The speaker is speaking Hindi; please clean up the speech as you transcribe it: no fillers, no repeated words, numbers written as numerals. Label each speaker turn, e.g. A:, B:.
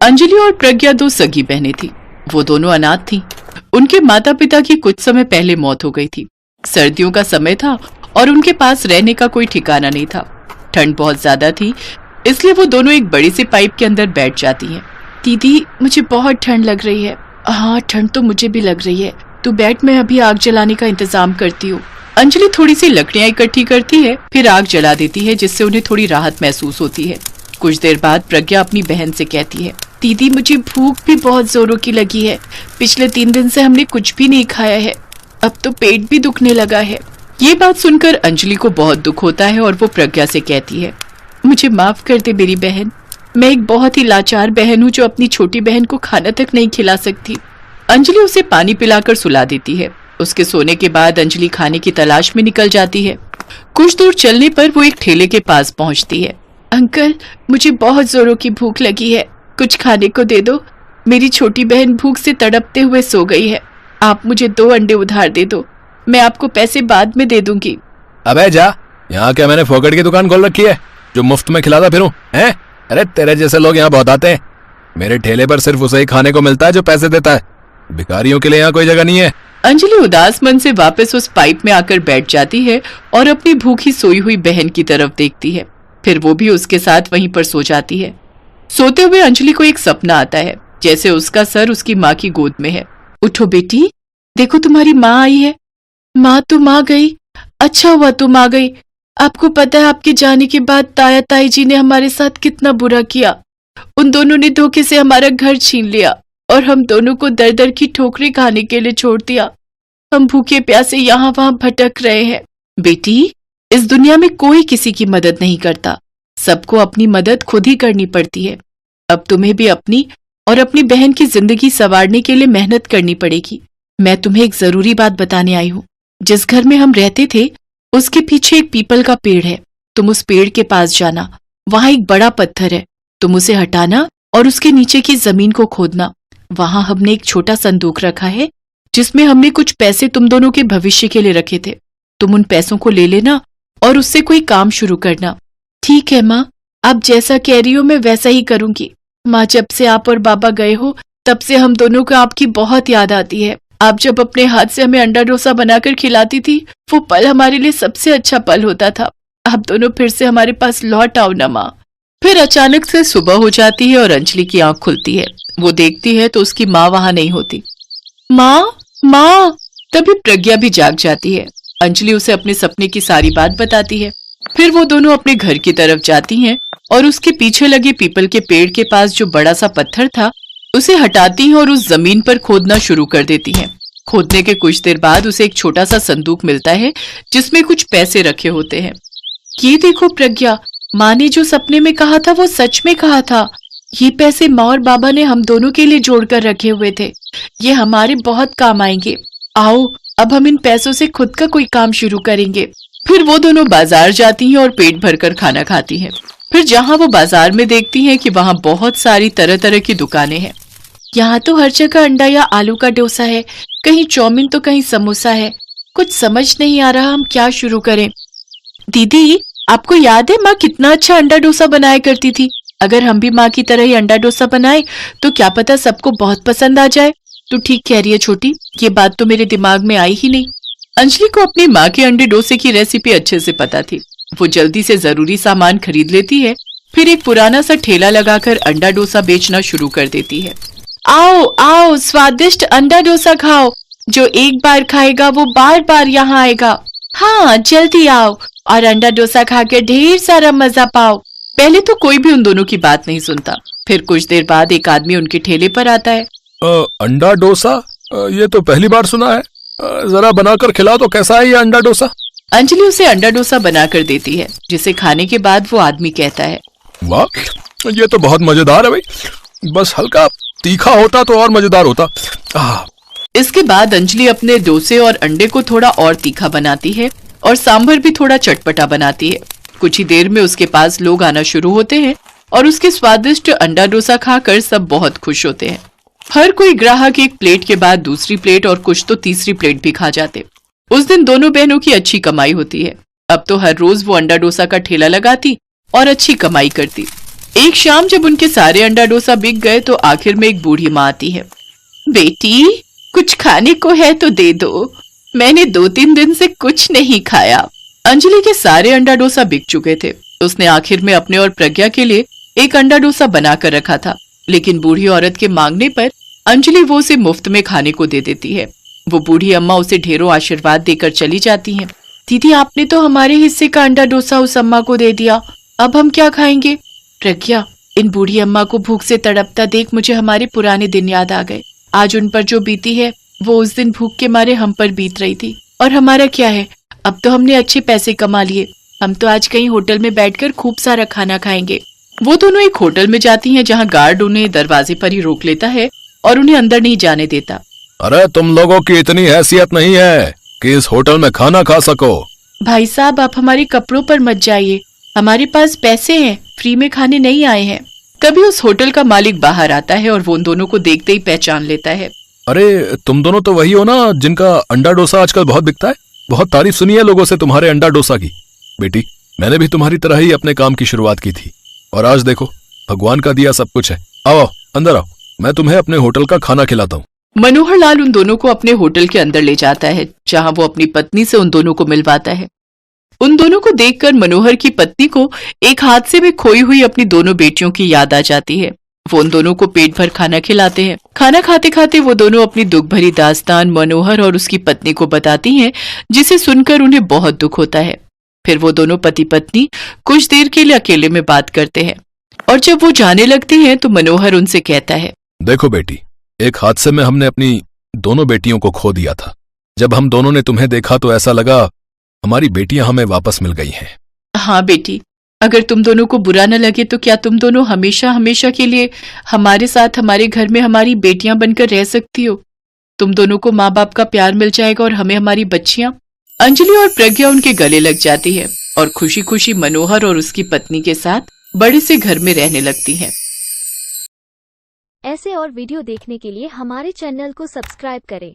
A: अंजलि और प्रज्ञा दो सगी बहनें थी। वो दोनों अनाथ थीं। उनके माता पिता की कुछ समय पहले मौत हो गई थी। सर्दियों का समय था और उनके पास रहने का कोई ठिकाना नहीं था। ठंड बहुत ज्यादा थी, इसलिए वो दोनों एक बड़ी सी पाइप के अंदर बैठ जाती हैं। दीदी, मुझे बहुत ठंड लग रही है। हाँ, ठंड तो मुझे भी लग रही है। तू बैठ, मैं अभी आग जलाने का इंतजाम करती हूँ। अंजलि थोड़ी सी लकड़ियां इकट्ठी करती है, फिर आग जला देती है, जिससे उन्हें थोड़ी राहत महसूस होती है। कुछ देर बाद प्रज्ञा अपनी बहन से कहती है, दीदी मुझे भूख भी बहुत जोरों की लगी है। पिछले 3 दिन से हमने कुछ भी नहीं खाया है। अब तो पेट भी दुखने लगा है। ये बात सुनकर अंजलि को बहुत दुख होता है और वो प्रज्ञा से कहती है, मुझे माफ कर दे मेरी बहन। मैं एक बहुत ही लाचार बहन हूँ जो अपनी छोटी बहन को खाना तक नहीं खिला सकती। अंजलि उसे पानी पिलाकर सुला देती है। उसके सोने के बाद अंजलि खाने की तलाश में निकल जाती है। कुछ दूर चलने पर वो एक ठेले के पास पहुंचती है। अंकल, मुझे बहुत जोरों की भूख लगी है, कुछ खाने को दे दो। मेरी छोटी बहन भूख से तड़पते हुए सो गई है। आप मुझे 2 अंडे उधार दे दो, मैं आपको पैसे बाद में दे दूंगी।
B: अबे जा, यहाँ क्या मैंने फोकट की दुकान खोल रखी है जो मुफ्त में खिलाता फिरूं? हैं? अरे तेरे जैसे लोग यहाँ बहुत आते हैं। मेरे ठेले पर सिर्फ उसे ही खाने को मिलता है जो पैसे देता है। भिखारियों के लिए यहाँ कोई जगह नहीं है।
A: अंजलि उदास मन से वापस उस पाइप में आकर बैठ जाती है और अपनी भूखी सोई हुई बहन की तरफ देखती है। फिर वो भी उसके साथ वहीं पर सो जाती है। सोते हुए अंजलि को एक सपना आता है, जैसे उसका सर उसकी माँ की गोद में है। उठो बेटी, देखो तुम्हारी माँ आई है। माँ, तुम आ गई। अच्छा हुआ तुम आ गई। आपको पता है आपके जाने के बाद ताया ताई जी ने हमारे साथ कितना बुरा किया। उन दोनों ने धोखे से हमारा घर छीन लिया और हम दोनों को दर दर की ठोकरें खाने के लिए छोड़ दिया। हम भूखे प्यासे यहाँ वहाँ भटक रहे हैं। बेटी, इस दुनिया में कोई किसी की मदद नहीं करता। सबको अपनी मदद खुद ही करनी पड़ती है। अब तुम्हें भी अपनी और अपनी बहन की जिंदगी संवारने के लिए मेहनत करनी पड़ेगी। मैं तुम्हें एक जरूरी बात बताने आई हूँ। जिस घर में हम रहते थे उसके पीछे एक पीपल का पेड़ है। तुम उस पेड़ के पास जाना, वहां एक बड़ा पत्थर है। तुम उसे हटाना और उसके नीचे की जमीन को खोदना। वहां हमने एक छोटा संदूक रखा है जिसमें हमने कुछ पैसे तुम दोनों के भविष्य के लिए रखे थे। तुम उन पैसों को ले लेना और उससे कोई काम शुरू करना। ठीक है माँ, आप जैसा कह रही हो मैं वैसा ही करूंगी। माँ, जब से आप और बाबा गए हो तब से हम दोनों को आपकी बहुत याद आती है। आप जब अपने हाथ से हमें अंडा डोसा बनाकर खिलाती थी, वो पल हमारे लिए सबसे अच्छा पल होता था। आप दोनों फिर से हमारे पास लौट आओ ना माँ। फिर अचानक से सुबह हो जाती है और अंजलि की आंख खुलती है। वो देखती है तो उसकी माँ वहां नहीं होती। माँ, माँ! तभी प्रज्ञा भी जाग जाती है। अंजलि उसे अपने सपने की सारी बात बताती है। फिर वो दोनों अपने घर की तरफ जाती हैं और उसके पीछे लगे पीपल के पेड़ के पास जो बड़ा सा पत्थर था उसे हटाती हैं और उस जमीन पर खोदना शुरू कर देती हैं। खोदने के कुछ देर बाद उसे एक छोटा सा संदूक मिलता है जिसमें कुछ पैसे रखे होते हैं। ये देखो प्रज्ञा, माँ ने जो सपने में कहा था वो सच में कहा था। ये पैसे माँ और बाबा ने हम दोनों के लिए जोड़कर रखे हुए थे। ये हमारे बहुत काम आएंगे। आओ, अब हम इन पैसों से खुद का कोई काम शुरू करेंगे। फिर वो दोनों बाजार जाती हैं और पेट भरकर खाना खाती हैं। फिर जहाँ वो बाजार में देखती हैं कि वहाँ बहुत सारी तरह तरह की दुकानें हैं। यहाँ तो हर जगह अंडा या आलू का डोसा है, कहीं चाउमीन तो कहीं समोसा है। कुछ समझ नहीं आ रहा हम क्या शुरू करें। दीदी, आपको याद है माँ कितना अच्छा अंडा डोसा बनाया करती थी? अगर हम भी माँ की तरह ही अंडा डोसा बनाए तो क्या पता सबको बहुत पसंद आ जाए। तू ठीक कह रही है छोटी, ये बात तो मेरे दिमाग में आई ही नहीं। अंजलि को अपनी माँ के अंडे डोसे की रेसिपी अच्छे से पता थी। वो जल्दी से जरूरी सामान खरीद लेती है, फिर एक पुराना सा ठेला लगाकर अंडा डोसा बेचना शुरू कर देती है। आओ आओ, स्वादिष्ट अंडा डोसा खाओ। जो एक बार खाएगा वो बार बार यहाँ आएगा। हाँ, जल्दी आओ और अंडा डोसा खाकर ढेर सारा मजा पाओ। पहले तो कोई भी उन दोनों की बात नहीं सुनता। फिर कुछ देर बाद एक आदमी उनके ठेले पर आता है।
B: अंडा डोसा? ये तो पहली बार सुना है। जरा बनाकर खिलाओ तो कैसा है ये अंडा डोसा?
A: अंजलि उसे अंडा डोसा बनाकर देती है, जिसे खाने के बाद वो आदमी कहता है,
B: वाह, ये तो बहुत मजेदार है भाई। बस हल्का तीखा होता तो और मजेदार होता।
A: इसके बाद अंजलि अपने डोसे और अंडे को थोड़ा और तीखा बनाती है और सांभर भी थोड़ा चटपटा बनाती है। कुछ ही देर में उसके पास लोग आना शुरू होते हैं और उसके स्वादिष्ट अंडा डोसा खाकर सब बहुत खुश होते हैं। हर कोई ग्राहक एक प्लेट के बाद दूसरी प्लेट और कुछ तो तीसरी प्लेट भी खा जाते। उस दिन दोनों बहनों की अच्छी कमाई होती है। अब तो हर रोज वो अंडा डोसा का ठेला लगाती और अच्छी कमाई करती। एक शाम जब उनके सारे अंडा डोसा बिक गए तो आखिर में एक बूढ़ी माँ आती है। बेटी, कुछ खाने को है तो दे दो, मैंने 2-3 दिन से कुछ नहीं खाया। अंजलि के सारे अंडा डोसा बिक चुके थे। उसने आखिर में अपने और प्रज्ञा के लिए एक अंडा डोसा बनाकर रखा था, लेकिन बूढ़ी औरत के मांगने पर अंजलि वो उसे मुफ्त में खाने को दे देती है। वो बूढ़ी अम्मा उसे ढेरों आशीर्वाद देकर चली जाती हैं। दीदी, आपने तो हमारे हिस्से का अंडा डोसा उस अम्मा को दे दिया, अब हम क्या खाएंगे? प्रज्ञा, इन बूढ़ी अम्मा को भूख से तड़पता देख मुझे हमारे पुराने दिन याद आ गए। आज उन पर जो बीती है वो उस दिन भूख के मारे हम पर बीत रही थी। और हमारा क्या है, अब तो हमने अच्छे पैसे कमा लिए, हम तो आज कहीं होटल में बैठकर खूब सारा खाना खाएंगे। वो दोनों एक होटल में जाती हैं जहाँ गार्ड उन्हें दरवाजे पर ही रोक लेता है और उन्हें अंदर नहीं जाने देता।
B: अरे तुम लोगों की इतनी हैसियत नहीं है कि इस होटल में खाना खा सको।
A: भाई साहब, आप हमारे कपड़ों पर मत जाइए, हमारे पास पैसे हैं, फ्री में खाने नहीं आए हैं। तभी उस होटल का मालिक बाहर आता है और वो उन दोनों को देखते ही पहचान लेता है।
B: अरे तुम दोनों तो वही हो ना जिनका अंडा डोसा आजकल बहुत बिकता है? बहुत तारीफ सुनी है लोगों से तुम्हारे अंडा डोसा की। बेटी, मैंने भी तुम्हारी तरह ही अपने काम की शुरुआत की थी और आज देखो भगवान का दिया सब कुछ है। आओ अंदर आओ, मैं तुम्हें अपने होटल का खाना खिलाता हूँ।
A: मनोहर लाल उन दोनों को अपने होटल के अंदर ले जाता है जहां वो अपनी पत्नी से उन दोनों को मिलवाता है। उन दोनों को देखकर मनोहर की पत्नी को एक हादसे में खोई हुई अपनी दोनों बेटियों की याद आ जाती है। वो उन दोनों को पेट भर खाना खिलाते हैं। खाना खाते खाते वो दोनों अपनी दुख भरी दास्तान मनोहर और उसकी पत्नी को बताती हैं, जिसे सुनकर उन्हें बहुत दुख होता है। फिर वो दोनों पति पत्नी कुछ देर के लिए अकेले में बात करते हैं और जब वो जाने लगती हैं तो मनोहर उनसे कहता है,
B: देखो बेटी, एक हादसे में हमने अपनी दोनों बेटियों को खो दिया था। जब हम दोनों ने तुम्हें देखा तो ऐसा लगा हमारी बेटियां हमें वापस मिल गई हैं।
A: हाँ बेटी, अगर तुम दोनों को बुरा न लगे तो क्या तुम दोनों हमेशा हमेशा के लिए हमारे साथ हमारे घर में हमारी बेटियां बनकर रह सकती हो? तुम दोनों को माँ बाप का प्यार मिल जाएगा और हमें हमारी बच्चियां। अंजलि और प्रज्ञा उनके गले लग जाती है और खुशी खुशी मनोहर और उसकी पत्नी के साथ बड़े से घर में रहने लगती हैं।
C: ऐसे और वीडियो देखने के लिए हमारे चैनल को सब्सक्राइब करें।